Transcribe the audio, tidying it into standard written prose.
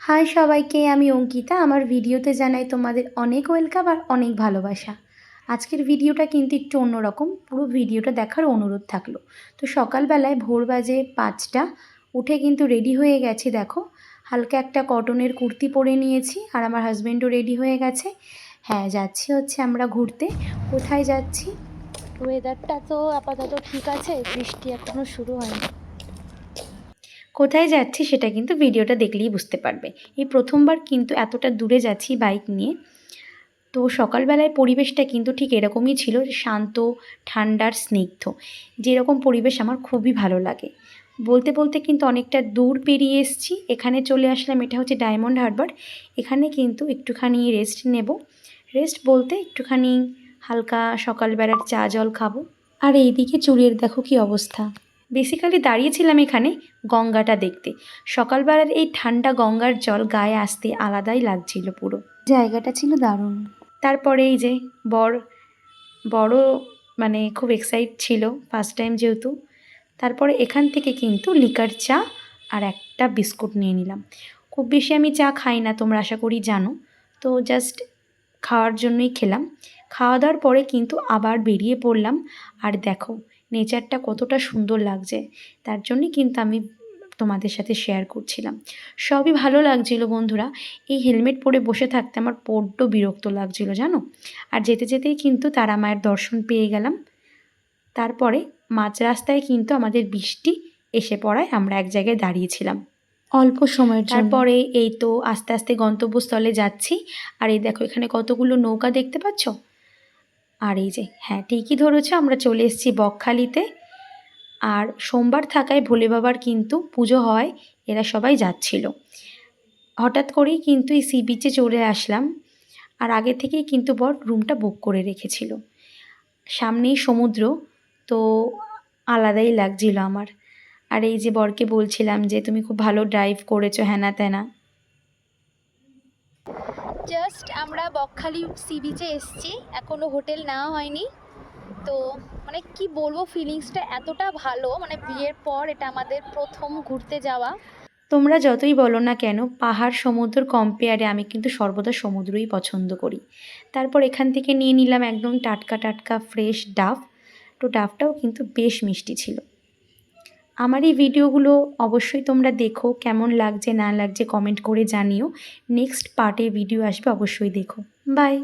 High সবাইকে, আমি অঙ্কিতা। আমার ভিডিওতে জানাই তোমাদের অনেক ওয়েলকাম আর অনেক ভালোবাসা। আজকের ভিডিওটা কিন্তু একটু অন্যরকম, পুরো ভিডিওটা দেখার অনুরোধ থাকলো। তো সকালবেলায় ভোর বাজে 5টা, উঠে কিন্তু রেডি হয়ে গেছি। দেখো, হালকা একটা কটনের কুর্তি পরে নিয়েছি আর আমার হাজব্যান্ডও রেডি হয়ে গেছে। হ্যাঁ, যাচ্ছি হচ্ছে আমরা ঘুরতে। কোথায় যাচ্ছি? ওয়েদারটা তো আপাতত ঠিক আছে, বৃষ্টি এখনও শুরু হয়নি। কোথায় যাচ্ছি সেটা কিন্তু ভিডিওটা দেখলেই বুঝতে পারবে। এই প্রথমবার কিন্তু এতটা দূরে যাচ্ছি বাইক নিয়ে। তো সকালবেলায় পরিবেশটা কিন্তু ঠিক এরকমই ছিল, শান্ত, ঠান্ডার, স্নিগ্ধ। যেরকম পরিবেশ আমার খুবই ভালো লাগে। বলতে বলতে কিন্তু অনেকটা দূর পেরিয়ে এসেছি, এখানে চলে আসলাম। এটা হচ্ছে ডায়মন্ড হারবার। এখানে কিন্তু একটুখানি রেস্ট নেব। রেস্ট বলতে একটুখানি হালকা সকালবেলার চা জল খাবো। আর এইদিকে চুলের দেখো কি অবস্থা। বেসিক্যালি দাঁড়িয়েছিলাম এখানে গঙ্গাটা দেখতে। সকালবেলার এই ঠান্ডা গঙ্গার জল গায়ে আসতে আলাদাই লাগছিল, পুরো জায়গাটা ছিল দারুণ। তারপরে এই যে বড় মানে খুব এক্সাইট ছিল, ফার্স্ট টাইম যেহেতু। তারপরে এখান থেকে কিন্তু লিকার চা আর একটা বিস্কুট নিয়ে নিলাম। খুব বেশি আমি চা খাই না, তোমরা আশা করি জানো। তো জাস্ট খাওয়ার জন্যই খেলাম। খাওয়া দাওয়ার পরে কিন্তু আবার বেরিয়ে পড়লাম। আর দেখো নেচারটা কতটা সুন্দর লাগছে, তার জন্যই কিন্তু আমি তোমাদের সাথে শেয়ার করছিলাম। সবই ভালো লাগছিল বন্ধুরা। এই হেলমেট পরে বসে থাকতে আমার বড্ড বিরক্ত লাগছিল জানো। আর যেতে যেতেই কিন্তু তারা মায়ের দর্শন পেয়ে গেলাম। তারপরে মাঝ রাস্তায় কিন্তু আমাদের বৃষ্টি এসে পড়ায় আমরা এক জায়গায় দাঁড়িয়েছিলাম অল্প সময়ের জন্য। তারপরে এই তো আস্তে আস্তে গন্তব্যস্থলে যাচ্ছি। আর এই দেখো এখানে কতগুলো নৌকা দেখতে পাচ্ছ। আর এই যে, হ্যাঁ ঠিকই ধরেছ, আমরা চলে এসেছি বকখালিতে। আর সোমবার থাকায় ভোলে বাবার কিন্তু পুজো হয়, এরা সবাই যাচ্ছিল। হঠাৎ করেই কিন্তু এই সি বিচে চলে আসলাম। আর আগে থেকেই কিন্তু বর রুমটা বুক করে রেখেছিল। সামনেই সমুদ্র, তো আলাদাই লাগছিল আমার। আর এই যে বরকে বলছিলাম যে তুমি খুব ভালো ড্রাইভ করেছো, হ্যানা ত্যানা। জাস্ট আমরা বকখালি সি বিচে এসেছি, এখনও হোটেল নেওয়া হয়নি। তো মানে কি বলবো, ফিলিংসটা এতটা ভালো, মানে বিয়ের পর এটা আমাদের প্রথম ঘুরতে যাওয়া। তোমরা যতই বলো না কেন, পাহাড় সমুদ্র কম্পেয়ারে আমি কিন্তু সর্বদা সমুদ্রই পছন্দ করি। তারপর এখান থেকে নিয়ে নিলাম একদম টাটকা টাটকা ফ্রেশ ডাব। তো ডাবটাও কিন্তু বেশ মিষ্টি ছিল। আমার এই ভিডিওগুলো অবশ্যই তোমরা দেখো, কেমন লাগছে না লাগছে কমেন্ট করে জানিও। নেক্সট পার্টে ভিডিও আসবে, অবশ্যই দেখো। বাই।